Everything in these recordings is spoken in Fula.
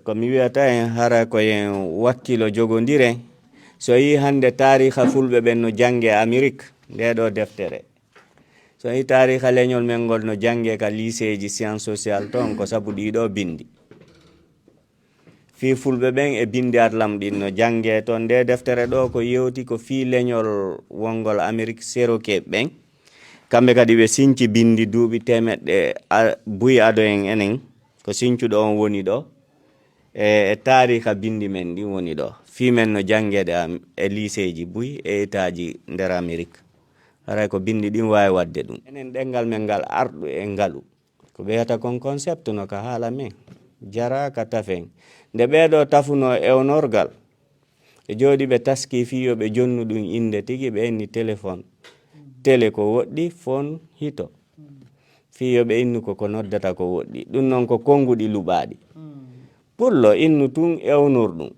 ko mi wiyata en hara koyen wakkilo jogodiren so yi hande tariha fulɓe ɓen no jange Amérique nde ɗo deftere so yi tariha leñol men ngol no jange ka lycée ji science sociale ton ko sabu ɗiɗo bindi fi fulɓe ɓen e bindi atlam ɗin no jange ton nde deftere ɗo ko yewti ko fi leñol wongol Amérique Cherokee ɓen kamɓe kadi ɓe sinci bindi duuɓi temeɗɗe buy ado en enen ko sincuɗo on woni ɗo e tariha bindi men ɗin woni ɗo fi men no jangede e lycée ji buy e etaji nder Amérique haray ko bindi ɗin wawi wadde ɗum enen ɗengal men ngal arɗu e ngalu ko ɓeyata kon concept no ka haala men jara ka tafen nde ɓeɗo tafuno ewnorgal e jooɗi ɓe taski fiyo ɓe jonnu ɗum inde tigi ɓe inni téléphone télé ko woɗɗi phone hito fiyo ɓe innu ko noddata ko woɗɗi ɗum noon ko konguɗi luɓaɗi pullo innu tun ewnurɗum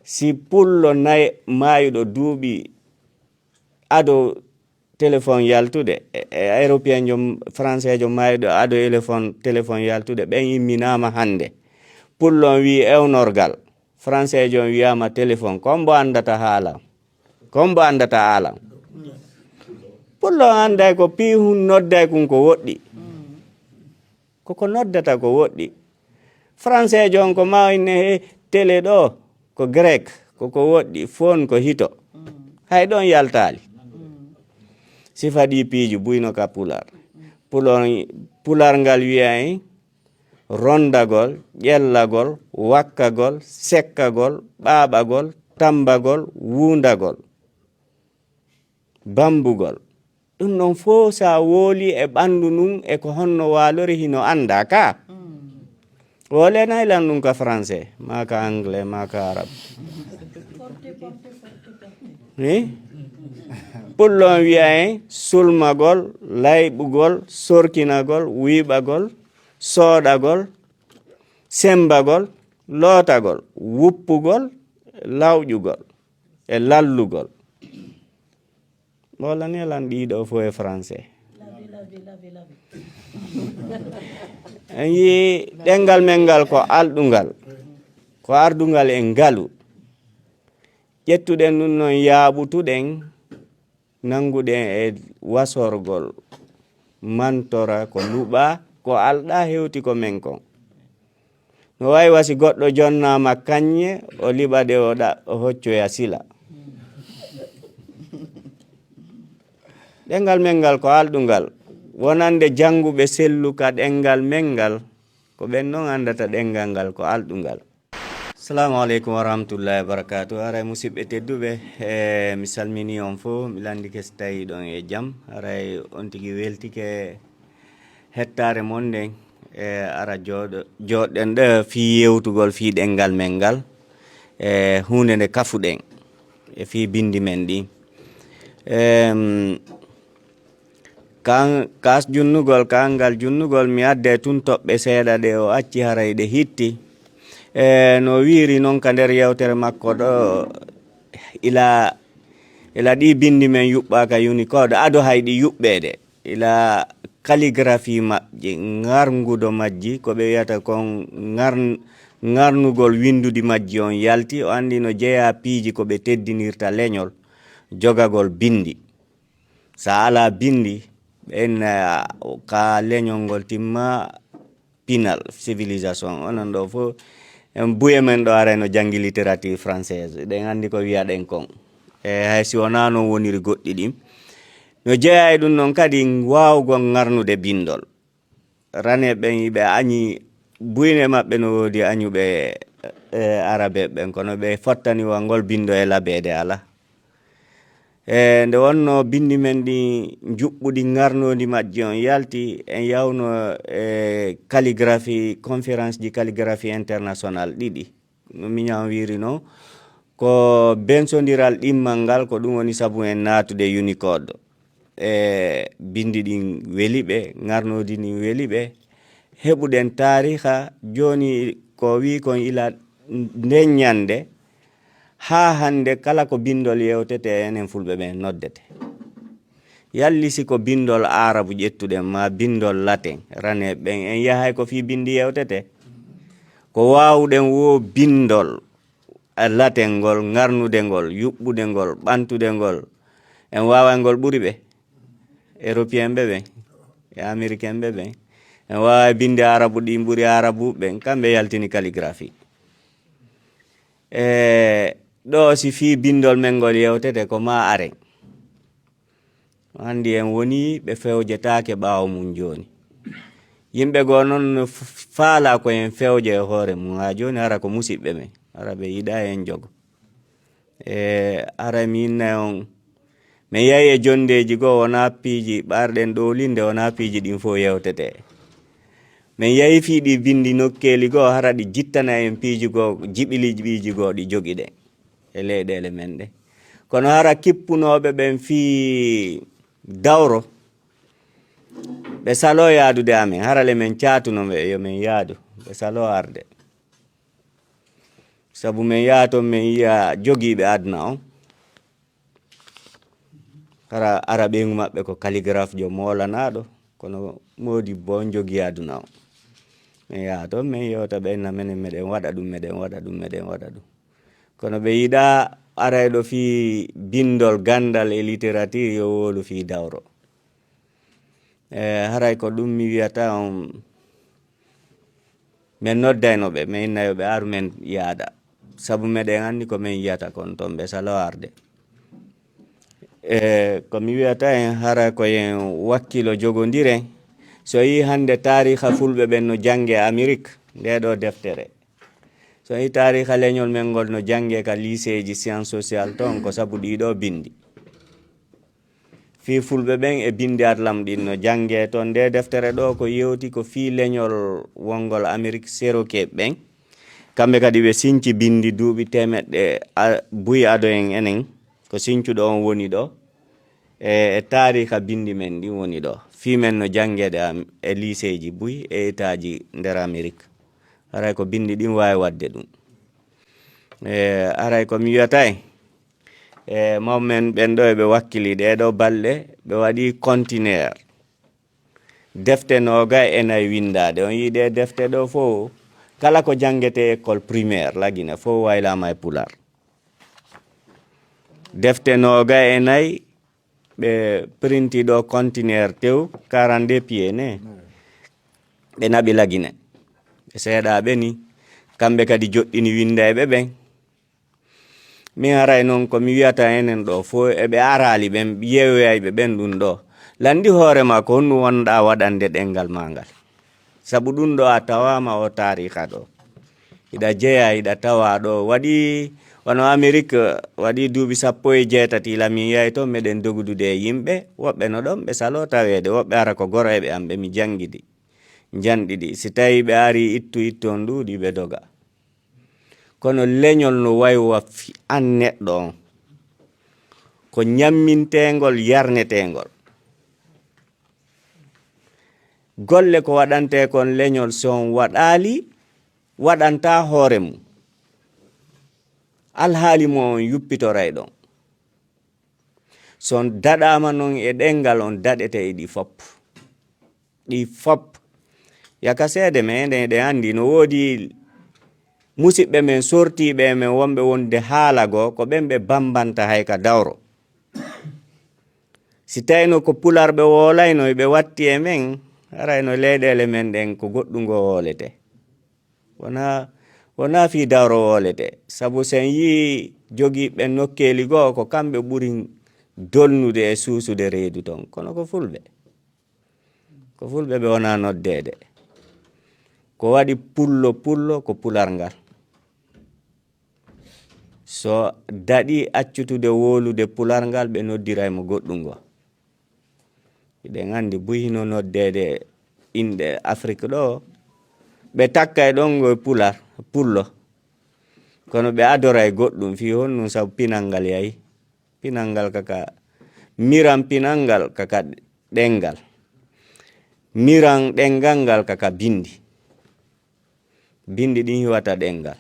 si pullo nayi mayuɗo duuɓi ado téléphone yaltude européen jo français jo mayuɗo ado téléphone yaltude ɓen imminama hande pullo wi ewnorgal français jo wiyama téléphone kombo andata haalam kombo andata alam pullo anday ko pi hun nodday kun ko woɗɗi koko noddata ko woɗɗi français jon ko mawine télé ɗo ko grec koko woɗɗi phone ko hito hay ɗon yaltali sifa ɗi piiji buyno ka pular pular ngal wiya en rondagol ƴellagol wakkagol sekkagol ɓaɓagol tambagol wundagol bambugol ɗum noon fo sa wooli e ɓandu nun e ko honno walori hino anda ka wole naylan ɗum ka français maka anglais maka arabe pullon wiya en sulmagol layɓugol sorkinagol wiɓagol soɗagol sembagol lootagol wuppugol lawƴugol e lallugol wala nelan ɗiɗo fo e français en yi ɗengal men ngal ko alɗungal ko ardungal en ngalu ƴettuɗen ɗum noon yaaɓutuɗen nanguɗen e wasorgol mantora ko luɓa ko alɗa hewti ko men kon no wawi wasi goɗɗo jonnama kañƴe o liɓaɗe o hoccoya sila ɗengal men ngal ko alɗungal wonande janguɓe selluka ɗengal men ngal ko ɓen noon andata ɗengal ngal ko alɗungal. Assalamu aleykum wa rahmatullahi wa barakatuh. Aray musidɓe tedduɓe mi salmini on fo mi landike so tawi ɗon e jaam aray on tigui weltike hettare mon nden ara joɗɗen ɗo fi yewtugol fi ɗengal men ngal e hunde nde kafuɗen e fi bindi men ɗi kas junnugol kangal junnugol mi adde tun toɓɓe seeɗa ɗe o acci haray ɗe hitti no wiiri noon ka nder yewtere makko ɗo ila ɗi bindi men yuɓɓaka Unicode ado hayɗi yuɓɓede ila calligraphie maɓɓe ngargudo majji ko ɓe wiyata kon ngarnugol windudi majji on yalti o andi no jeeya piiji ko ɓe teddinirta leñol jogagol bindi sa ala bindi ɓen ka leñol ngol timma pinal civilisation onon ɗo fo en buye men ɗo are no jangi littérature française ɗen andi ko wiya ɗen kon hay si wona noon woniri goɗɗi ɗin no jeeya e ɗum noon kadi wawgol ngarnude bindol rane ɓen yiɓe añi buyne maɓɓe no woodi añuɓe arabe ɓen kono ɓe fottaniwa ngol bindo e labede ala nde wonno bindi men ɗi juɓɓuɗi ngarnodi majji on yalti en yawno calligraphie conférence ji calligraphie international ɗiɗi no miñam wiri no ko bensodiral ɗimmal ngal ko ɗum woni saabu en natude Unicode bindi ɗin weli ɓe ngarnodi ɗin weli ɓe heɓuɗen tariha joni ko wi kon ila nden ñande ha hande kala ko bindol yewtete enen fulɓe ɓen noddete yalli si ko bindol arabu ƴettuɗen ma bindol latin rane ɓen en yahay ko fi bindi yewtete ko wawɗen wo bindol laten ngol ngarnude ngol yuɓɓude ngol ɓantude ngol en wawa ngol ɓuri ɓe européen ɓe ɓen e américain ɓe ɓen en wawa binde arabu ɗi ɓuri arabu ɓen kamɓe yaltini calligraphie ɗo si fi bindol men ngol yewtete ko ma are andi en woni ɓe fewjetake ɓawo mum joni yimɓe go noon faala ko en fewje e hoore mum ha joni hara ko musidɓe men hara ɓe yiɗa en jogo ara mi inna on mi yahi e jondeji goo wona piiji ɓarɗen ɗowlinde wona piiji ɗin fo yewtete min yahi fiiɗi bindi nokkeli goo hara ɗi jittana en piiji goo jiɓiliɓiji goo ɗi jogi ɗen e leyɗele men ɗe kono hara kippunoɓe ɓen fi dawro ɓe salo yaadude amen harale men catunoɓe yo min yaadu ɓe salo arde sabu min yaaton min yiya jogiiɓe aduna on hara ara ɓeygu maɓɓe ko calligraphe jo molanaɗo kono modi bo jogii aduna on min yaaton min yewta ɓenna menen meɗen waɗa ɗum kono ɓe yiɗa arayɗo fi bindol gandal e littérature yo wolu fi dawro haray ko ɗum mi wiyata on min noddaynoɓe min innayoɓe aru men yaada sabu meɗen andi ko min yiyata kon ton ɓe salo arde ko mi wiyata en hara koyen wakkilo jogodiren so yi hande tariha fulɓe ɓen no jange Amérique nde ɗo deftere so yi tariha leñol men ngol no jange ka lycée ji science sociale ton ko sabu ɗiɗo bindi fi fulɓe ɓen e bindi atlam ɗin no jange toon nde deftere ɗo ko yewti ko fi leñol wongol Amérique Cherokee ɓen kamɓe kadi ɓe sinci bindi duuɓi temeɗɗe buy ado en enen ko sincuɗo on woni ɗo e tariha bindi men ɗin woni ɗo fi men no jangede e lycée ji buy e étaji nder Amérique haray ko bindi ɗin wawi wadde ɗum haray ko mi wiyata en mawmen ɓen ɗo eɓe wakkili ɗeɗo balɗe ɓe waɗi conteneur defte noga e nayi windade on yiide defte ɗo fo kala ko jangete école primaire lagina fo waylama e pular defte noga e nayi ɓe printi ɗo conteneur tew 42 pieds ne ɓe naɓi lagine ɓe seeɗaɓe ni kamɓe kadi joɗɗini windayɓe ɓen min haray noon ko mi wiyata enen ɗo fo eɓe arali ɓen yewoyayɓe ɓen ɗum ɗo landi hoorema ko honɗum wonɗa waɗande ɗengal magal sabu ɗum ɗo a tawama o tariha ɗo hiɗa jeeya hiɗa tawa ɗo waɗi wono Amérique waɗi duuɓi 18 lamin yahi toon meɗen dogudude e yimɓe woɓɓe no ɗon ɓe salo tawede woɓɓe ara ko goroɓe am ɓe mi jangidi janɗiɗi si tawi ɓe ari ittu on ɗuuɗi ɓe doga kono leñol no waywa an neɗɗo on ko ñammintegol yarnetegol golle ko waɗante kon leñol son waɗali waɗanta hoore mum alhaali mo on yuppitoray ɗon son daɗama noon e ɗengal on daɗete e ɗi fop yaka seede men eɗen andi no woodi musidɓe men sortiɓe men wonɓe wonde haala goo ko ɓen ɓe bambanta hay ka dawro si tawino ko pularɓe wolayno ɓe watti e men harayno leyɗele men ɗen ko goɗɗum go wolete wona fi dawro wolete sabu sen yi jogiiɓe nokkeli goo ko kamɓe ɓuri dolnude e suusude reedu ton kono ko fulɓe ɓe wona noddede ko waɗi pullo ko pularngal so daɗi accutude wolude pularngal ɓe noddiray mo goɗɗum go eɗen andi buyino noddede inɗe Afrique ɗo ɓe takkay ɗon go pullo kono ɓe adoray goɗɗum fi honɗum sabu pinal ngal yayi pinal ngal kaka miran pinal ngal kaka ɗengal miran ɗengal ngal kaka bindi ɗin hiwata ɗengal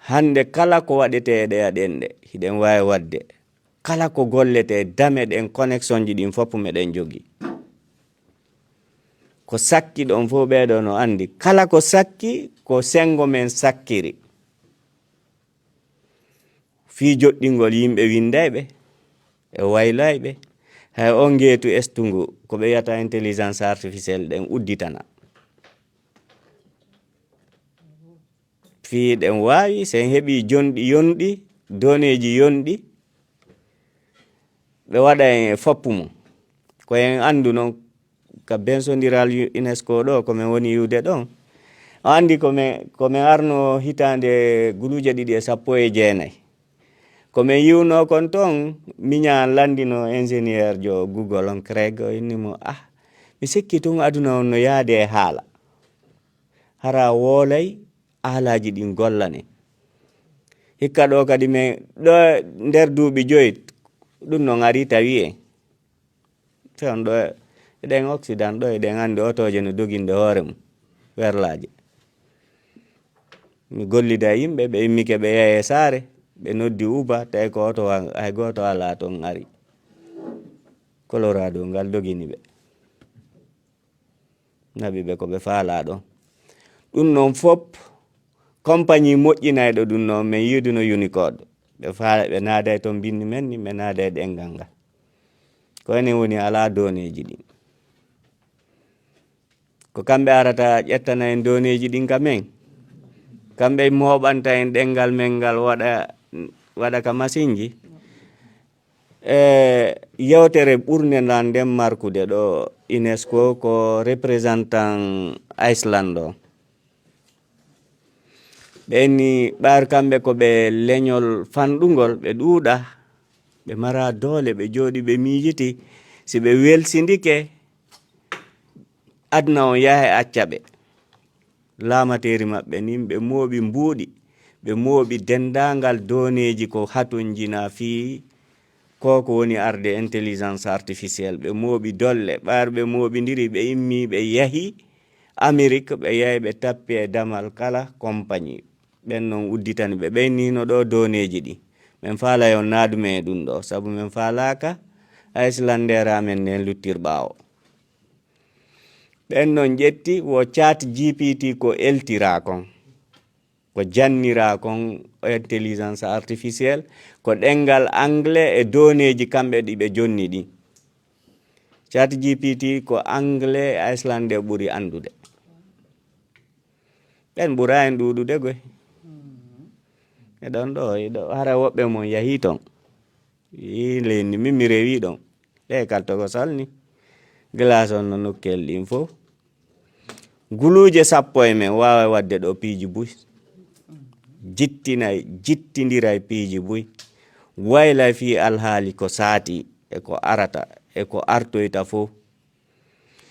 hande kala ko waɗete ɗe ɗenɗe hiɗen wawi wadde kala ko gollete dame ɗen connexion ji ɗin fof meɗen jogi ko sakki ɗon fof ɓeɗo no andi kala ko sakki ko sengo men sakkiri fi joɗɗingol yimɓe windayɓe e waylayɓe hay on geetu estungu ko ɓe wiyata intelligence artificiel ɗen udditana fi ɗen wawi sen heɓi jonɗi yonɗi doneji yonɗi ɓe waɗa en foppu mum ko en andu noon ka bensodiral UNESCO ɗo komin woni yiwde ɗon o andi komin arno hitande guluje 2019 komin yiwno kon ton miña landino ingénieur jo Google on Craig o innimo mi sikki tun aduna on no yaade e haala hara wolay haalaji ɗin gollane hikka ɗo kadi min ɗo nder duuɓi 5 ɗum non ari tawi en fewn ɗo eɗen Occident ɗo eɗen andi otoje no doginde hoore mum werlaje mi gollida yimɓe ɓe immike ɓe yahe saare ɓe noddi Uber tawi ko oto hay goto ala ton ari Colorado ngal dogini ɓe naɓi ɓe ko ɓe faala ɗon ɗum noon fop compagnie moƴƴinayɗo ɗum noon min yiduno Unicode ɓe faala ɓe naaday toon bindi men ni ɓe naaday ɗengal ngal ko enen woni ala doneji ɗin ko kamɓe arata ƴettana en doneji ɗin ka men kamɓe moɓanta en ɗengal men ngal waɗa ka masinji yewtere ɓurde ndan nden markude ɗo UNESCO ko représentant Iceland o ɓenni ɓar kamɓe ko ɓe leñol fanɗugol ɓe ɗuuɗa ɓe mara doole ɓe jooɗi ɓe miijiti si ɓe welsindike adna on yahe acca ɓe laamateri maɓɓe nin ɓe mooɓi mbuuɗi ɓe mooɓi dendangal doneji ko haton jina fi ko woni arde intelligence artificiel ɓe mooɓi dolle ɓar ɓe mooɓidiri ɓe immi ɓe yahi Amérique ɓe yahi ɓe tappi e damal kala compagnie ɓen non udditani ɓe ɓeynino ɗo doneji ɗi min faala yon naadume e ɗum ɗo saabu min faalaka Icelandair amen nden luttir ɓaawo ɓen non ƴetti wo chat GPT ko eltira kon ko jannira kon intelligence artificiel ko ɗengal anglais e doneji kamɓe ɗi ɓe jonni ɗi chat GPT ko anglais e Icelandair ɓuri andude ɓen ɓura en ɗuɗude goy eɗon ɗo hara woɓɓe mon yahi ton yi leydi min mi rewi ɗon ɗe kaltogo salni glace on no nokkel ɗin fof guluje 10 men wawa wadde ɗo piiji buy jittidiray piiji buy wayla fi alhaali ko saati e ko arata e ko artoyta fof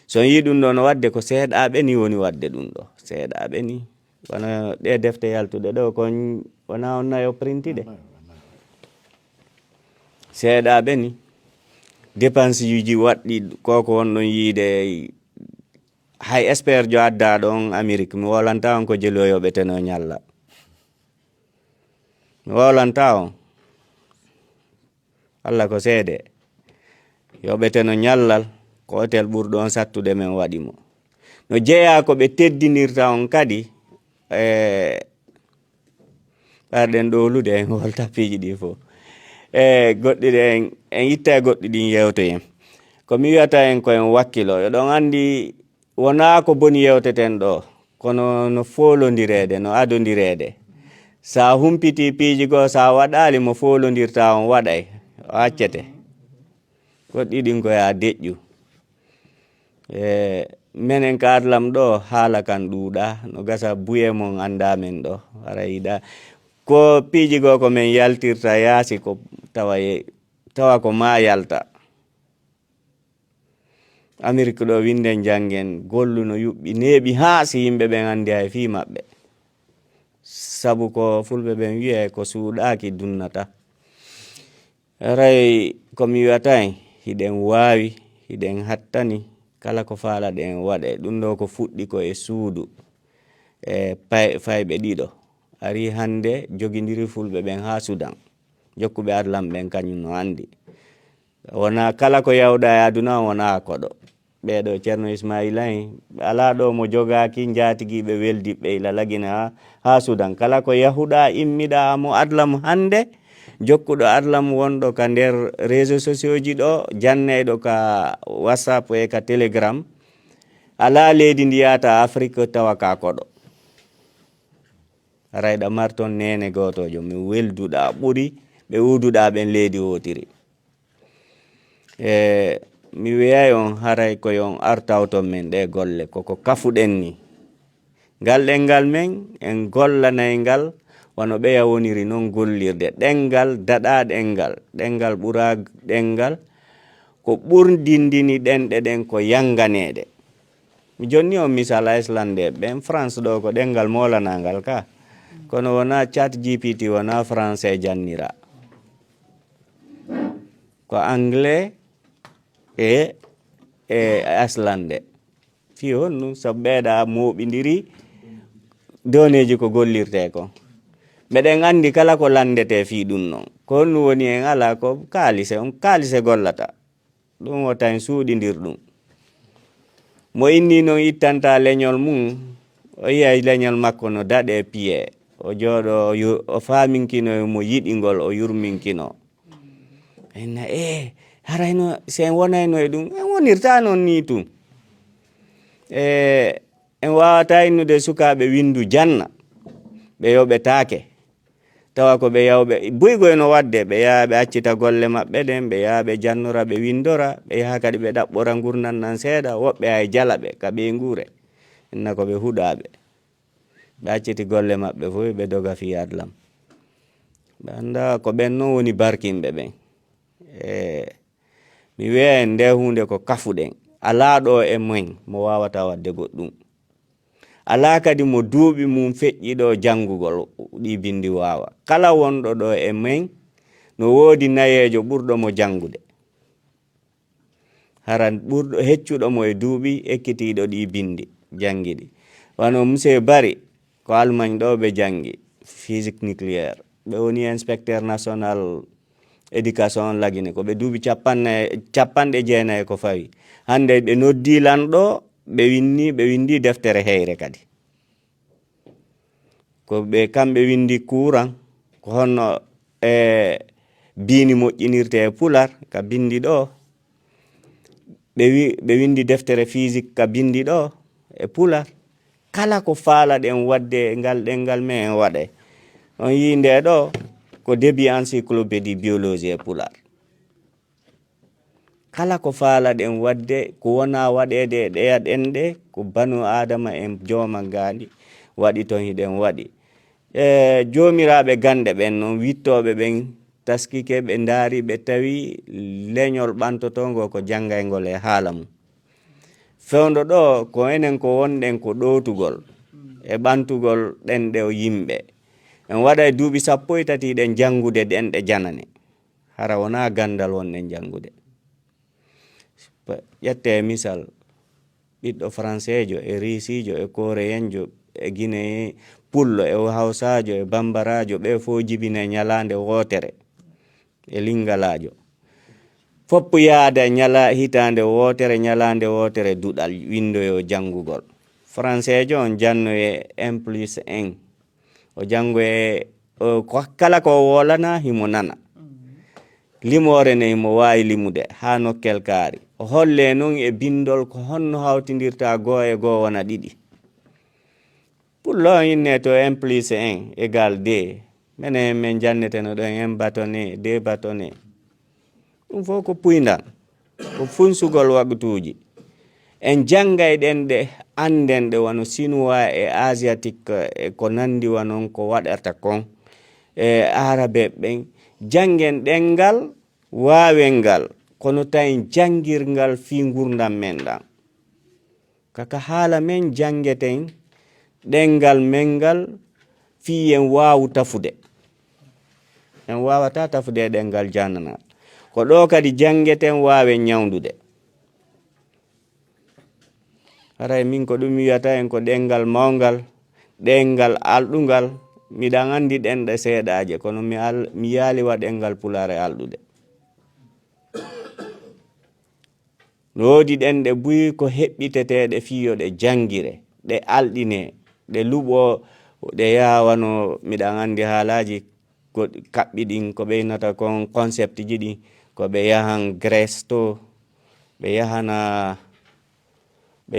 so yi ɗum ɗo no wadde ko seeɗaɓe ni woni wadde ɗum ɗo seeɗaɓe ni wona ɗe defte yaltuɗe ɗo kon wona on nayo printiɗe seeɗaɓe ni dépense yuji waɗɗi koko wonɗon yiide hay expert jo adda ɗon Amérique mi wolanta on ko jeloyoɓe teno ñalla mi wolanta on Allah ko seede yoɓeteno ñallal ko hotel ɓurɗo on sattude men waɗimo no jeeya ko ɓe teddinirta on kadi ɓarɗen ɗowlude en wolta piiji ɗi fof goɗɗi ɗe en itta e goɗɗi ɗin yewtoyen ko mi wiyata en koyen wakkilo yoɗon andi wona ko boni yewteten ɗo kono no folondirede no adondirede sa humpiti piiji go sa waɗali mo folondirta on waɗay o accete goɗɗi ɗin ko ya deƴƴu menen ka adlam ɗo haala kan ɗuuɗa no gasa buye mon andamen ɗo wara yiɗa ko piiji go ko min yaltirta yaasi ko tawa ko ma yalta Amérique ɗo winden jangen gollu no yuɓɓi neeɓi ha si yimɓe ɓen andi hay fi maɓɓe sabu ko fulɓe ɓen wiya ko suuɗaki dunnata ray komi wiyata en hiɗen wawi hiɗen hattani kala ko faala ɗen waɗe ɗum ɗo ko fuɗɗi ko e suudu e fayɓe ɗiɗo ari hande jogidiri fulɓe ɓen ha Sudan jokkuɓe adlam ɓen kañum no andi wona kala ko yawɗa e aduna wona koɗo ɓeɗo ceerno Ismaila en ala ɗo mo jogaki jatigiɓe weldiɓe ila lagina ha Sudan. Kala ko yahuɗa immiɗa mo adlam hande, jokkuɗo adlam wonɗo ka nder réseau sociaux ji ɗo, jannayɗo ka WhatsApp e ka Telegram, ala leydi ndi yata Afrique tawa ka koɗo. Rayɗa marton nene gotojo mi welduɗa ɓuri ɓe uduɗa ɓen leydi wotiri. Mi wiyay on haray ko yon artawton men ɗe golle koko kafuɗen ni. Ngal ɗengal men en gollanay ngal wano ɓeya woniri non gollirde. Ɗengal daɗa ɗengal, ɗengal ɓura ɗengal ko ɓurdindini ɗenɗe ɗen ko yanganede. Mi jonni on misal Iceland ɓen France ɗo ko ɗengal molanangal ka, kono wona ChatGPT wona français jannira, ko anglais e Iceland fi honnu sabu ɓeeɗa moɓidiri doneji ko gollirte ko. Meɗen andi kala ko landete fi ɗum non, ko honnu woni en ala ko kalise, on kalise gollata ɗum o tan suuɗidir ɗum. Mo inni non ittanta leñol mum, o yiyay leñol makko no daɗe piye, o jooɗo o faminkino mo yiɗingol o yurminkino. Enna harayno sen wonayno e ɗum en wonirta non ni tum. En wawata innude sukaɓe windu janna ɓe yoɓetake, tawa ko ɓe yawɓe buygo eno wadde, ɓe yaha ɓe accita golle maɓɓe ɗen, ɓe yaha ɓe jannora, ɓe windora, ɓe yaha kadi ɓe ɗaɓɓora gurdam nan seeɗa, woɓɓe hay jala ɓe ka ɓe ngure enna ko ɓe huɗaɓe, ɓe acciti golle maɓɓe fo ɓe doga fi adlam. Ɓe anda ko ɓen non woni barkinɓe ɓen. Mi wiya en nde hunde ko kafuɗen, ala ɗo e men mo wawata wadde goɗɗum, ala kadi mo duuɓi mum feƴƴi ɗo janngugol ɗi bindi wawa. Kala wonɗo ɗo e men no woodi nayejo ɓurɗo mo janngude, haran ɓurɗo heccuɗo mo e duuɓi ekkitiɗo ɗi bindi jangiɗi. Wano monsieur Bari ko Allemagne ɗo ɓe jangi physique nucléaire, ɓe woni inspecteur national éducation lagine ko ɓe duuɓi 90 ko fawi. Hande ɓe noddi lanɗo ɓe windi deftere heyre kadi ko ɓe kamɓe windi courant ko honno bini moƴƴinirte e pular ka bindi ɗo, ɓe windi deftere physique ka bindi ɗo e pular. Kala ko faala ɗen wadde ngal ɗengal men en waɗe. On yi nde ɗo ko début encyclopédie biologie e pular. Kala ko faala ɗen wadde ko wona waɗede ɗeya ɗenɗe ko banu adama en joma gandi waɗi ton hiɗen waɗi. Jomiraɓe gande ɓen non wittoɓe ɓen taskike ɓe ndaari ɓe tawi leñol ɓantotongo ko jangaygol e haala mum. Fewndo ɗo ko enen ko wonɗen ko ɗotugol e ɓantugol ɗenɗe yimɓe. En waɗa duuɓi 13 ɗen jangude ɗenɗe janane, hara wona gandal wonɗen jangude. Ƴette misal ɓiɗɗo français jo e risijo e koreyenjo e guinéen pullo e hawsajo e bambarajo, ɓe fo jibine ñalande wotere e lingalajo foppu yaada hitande wotere ñalande wotere duɗal windoyo jangugol. Français jo on jannoye 1+1 o jangoye kala ko wolana himo nana, limore ne himo wawi limude ha nokkel kaari, o holle non e bindol ko honno hawtindirta goo e goo wona ɗiɗi. Pullo inne to 1+1 égale 2, mene men janneteno ɗon 1 bâtonnet 2 bâtonnet, ɗum fof ko puyndal, ko funsugol waɓtuji. En jangay ɗen ɗe anden ɗe wano chinois e asiatique e ko nandi wanon ko waɗata kon e arabe ɓen jangen ɗengal wawengal, kono tawi jangirgal fi gurdam men ɗam. Kaka haala men jangeten ɗengal mengal fi en wawu tafude, en wawata tafude ɗengal jannanal. Ko ɗo kadi jangeten wawen nyawdude. Haray min ko ɗum wiyata en ko ɗengal mawngal, ɗengal alɗungal, miɗan andi ɗenɗe seeɗaje kono mi yaali waɗengal pulare alɗude. no woodi ɗen ɗe buyi ko heɓɓiteteɗe fiyoɗe jangire ɗe alɗine ɗe luɓo ɗe yawano miɗan andi haalaji kaɓɓiɗin ko ɓeynata kon concept ji ɗi ko ɓe yahan Grèce to ɓe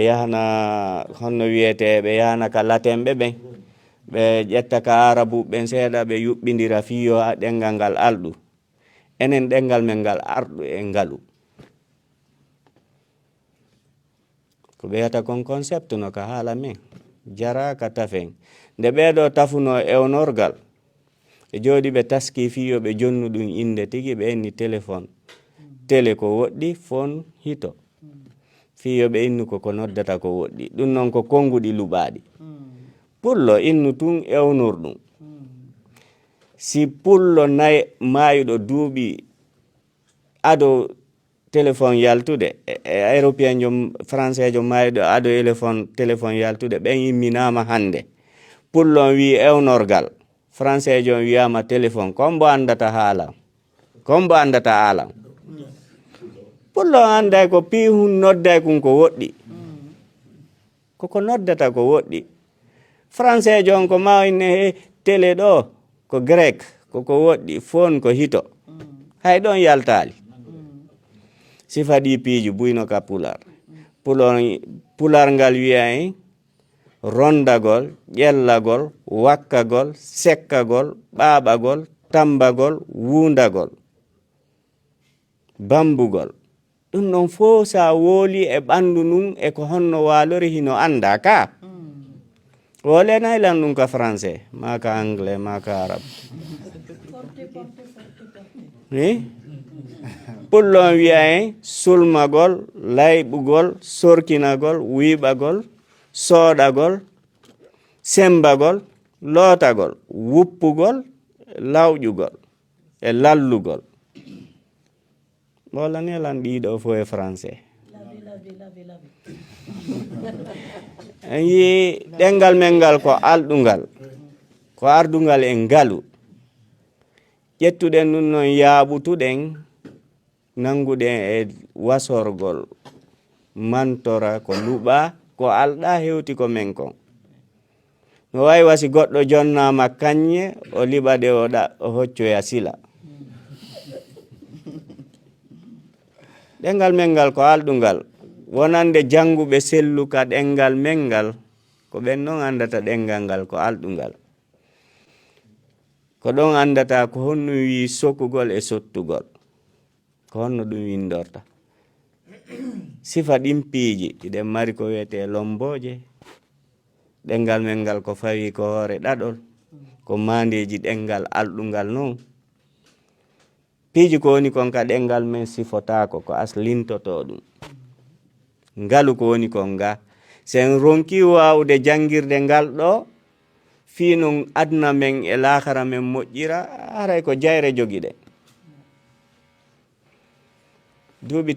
yahana honno wiyete ɓe yahana ka latemɓe ɓen ɓe ƴetta ka arabu ɓen seeɗa ɓe yuɓɓidira fiyo ɗengal ngal alɗu enen ɗengal men ngal arɗu e ngalu ko ɓe yata kon concept no ka haala men jara ka tafen nde ɓeɗo tafuno ewnorgal ɓe jooɗi ɓe taski fiyo ɓe jonnu ɗum inde tigi ɓe inni téléphone télé ko woɗɗi phone hito fiyo ɓe innu ko noddata ko woɗɗi ɗum noon ko konguɗi luɓaɗi pullo innu tun ewnurɗum si pullo mayuɗo duuɓi ado téléphone yaltude européen jo français jo mayuɗo ado téléphone yaltude ɓen yimminama hande pullo wi ewnorgal français jo wiyama téléphone kombo andata haalam kombo andata alam pullo anday ko pihun nodday kun ko woɗɗi koko noddata ko woɗɗi français jon ko mawinne he télé ɗo ko grec koko woɗɗi phone ko hito hay ɗon yaltali sifa ɗi piiji buyno ka pular ngal wiya en rondagol ƴellagol wakkagol sekkagol ɓaɓagol tambagol wundagol bambugol ɗum ɗon fo sa wooli e ɓandu nun e ko honno walori hino anda ka wolenaylan ɗum ka français maka anglais maka arabe pullon wiya en sulmagol layɓugol sorkinagol wiɓagol soɗagol sembagol lootagol wuppugol lawƴugol e lallugol wala nelan ɗiɗo fo e français en yi ɗengal men ngal ko alɗungal ko ardungal en ngalu ƴettuɗen ɗum noon yaaɓutuɗen nanguɗen e wasorgol mantora ko luɓa ko alɗa hewti ko men kon no wawi wasi goɗɗo jonnama kañe o liɓa ɗe o hoccoya sila ɗengal men ngal ko alɗungal wonande janguɓe selluka ɗengal men ngal ko ɓen noon andata ɗengal ngal ko alɗungal ko ɗon andata ko honno wi sokugol e sottugol ko honno ɗum windorta sifa ɗin piiji ɗiɗen mari ko wiyete lomboje ɗengal men ngal ko fawi ko hoore ɗaɗol ko mandeji ɗengal alɗungal noon piiji ko woni kon ka ɗengal men sifotako ko aslintoto ɗum ngalu ko woni kon ga sen ronki wawde jangirde ngal ɗo finon adna men e lahara men moƴƴira haray ko jayre jogiɗe duuɓi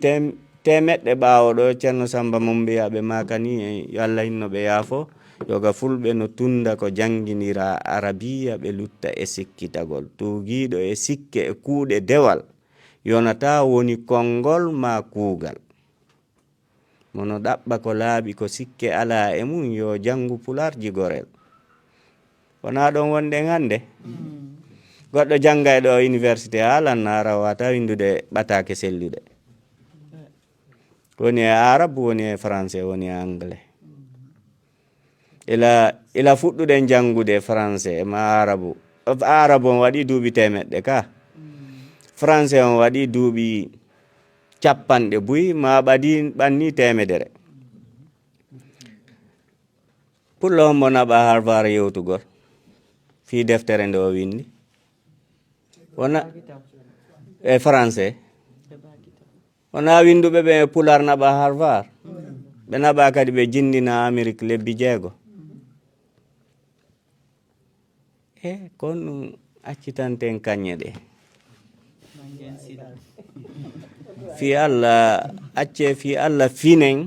temeɗɗe ɓawo ɗo ceerno Samba Mombiyaɓe makani en yo Allah hinno ɓe yaafo yoga fulɓe no tunda ko janginira arabiya ɓe lutta e sikkitagol tugiɗo e sikke e kuuɗe dewal yonata woni konngol ma kuugal mono ɗaɓɓa ko laaɓi ko sikke ala e mum yo jangu pularji gorel wona ɗon wonɗen hande goɗɗo jangga e ɗo université haalanna ara wata windude ɓatake sellude woni e arabe woni e français woni e anglais ila fuɗɗuɗen jangude français ma arabe on waɗi duuɓi temeɗɗe ka français on waɗi duuɓi capanɗe buyi ma ɓanni temedere pullo hombo naɓa Harvard yewtugol fi deftere nde o windi wona e français wona winduɓe ɓe pular naɓa Harvard ɓe naɓa kadi ɓe jindina Amérique lebbi 6 kon ɗum accitanten kañƴe ɗe fi Allah acce fi Allah finen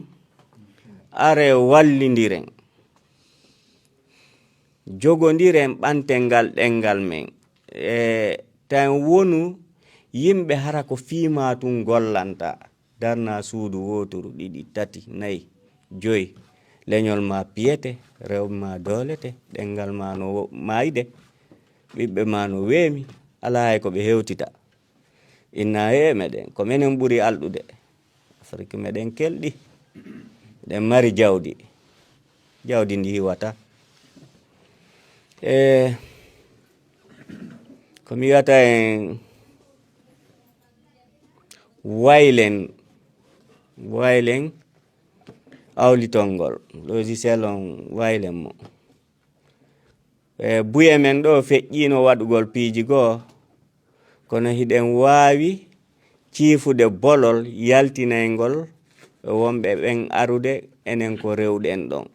are wallidiren jogodiren ɓantel ngal ɗengal men tan wonu yimɓe hara ko fima tun gollanta darna suudu woturu ɗiɗi tati nayi joyi leñol ma piyete rewɓe ma doolete ɗengal ma no mayde ɓiɓɓe ma no weemi ala hay ko ɓe hewtita inna he meɗen ko menen ɓuri alɗude Afrique meɗen kelɗi ɗen mari jawdi ndi hiwata ko mi wiyata en waylen awlitol ngol logiciel on waylen mo buye men ɗo feƴƴino waɗugol piiji goo kono hiɗen waawi ciifude bolol yaltinaygol wonɓe ɓen arude enen ko rewɗen ɗon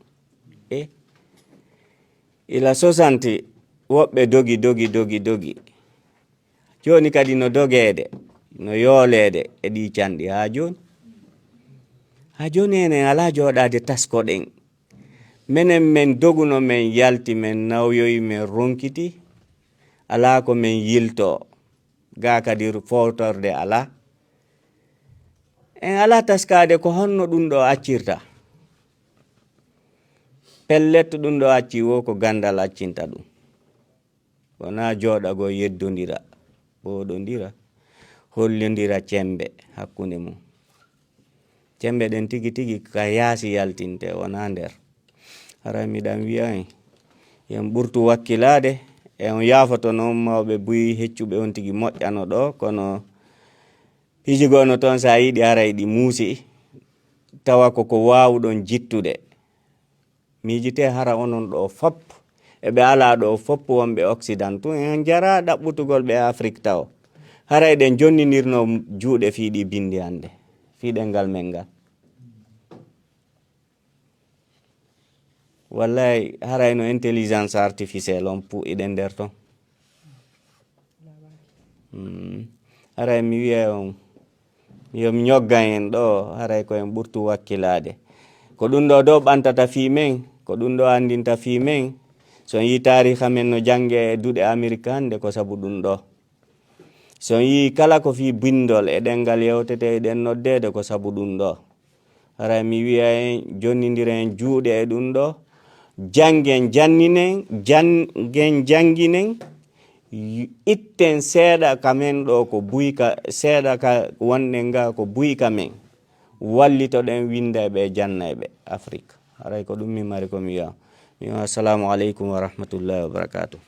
ila 60 woɓɓe dogi joni kadi no dogeede no yoolede e ɗi canɗi ha joni enen ala jooɗade taskoɗen menen men doguno men yalti men nawyoyi men ronkiti ala ko men yilto ga kadi fotorde ala en ala taskade ko honno ɗum ɗo accirta pellet ɗum ɗo acci wo ko gandal accinta ɗum wona jooɗago yeddodira ɓoɗodira hollodira cembe hakkunde mum cembe ɗen tigi ka yaasi yaltinte wona nder hara miɗan wiya en yen ɓurtu wakkilade en yafoto noon mawɓe buyi heccuɓe on tigi moƴƴano ɗo kono piiji gono toon sa yiɗi ara ɗi muusi tawa koko wawuɗon jittude miijite hara onon ɗo fop eɓe ala ɗo fop wonɓe Occident tun en jara ɗaɓɓutugol ɓe Afrique taw hara eɗen jonninirno juuɗe fiiɗi bindi hande fiiɗel ngal men ngal wallahi harayno intelligence artificiel on puɗɗiɗen nder ton haray mi wiya on yomi ñoggan en ɗo haray koyen ɓurtu wakkilade ko ɗum ɗo dow ɓantata fi men ko ɗum ɗo andinta fi men son yi tariha men no jange e duuɗe Amérique hande ko sabu ɗum ɗo son yi kala ko fi bindol e ɗengal yewtete eɗen noddede ko sabu ɗum ɗo haray mi wiya en jonnodiren juuɗe e ɗum ɗo jangen janginen itten seeɗa kamen ɗo ko buyka seeɗa ka wonɗen ga ko buyka men wallitoɗen windeɓe jannayɓe Afrique haray ko ɗum mi mari ko mi wiya assalamu aleykum wa rahmatullahi wa barakatuh.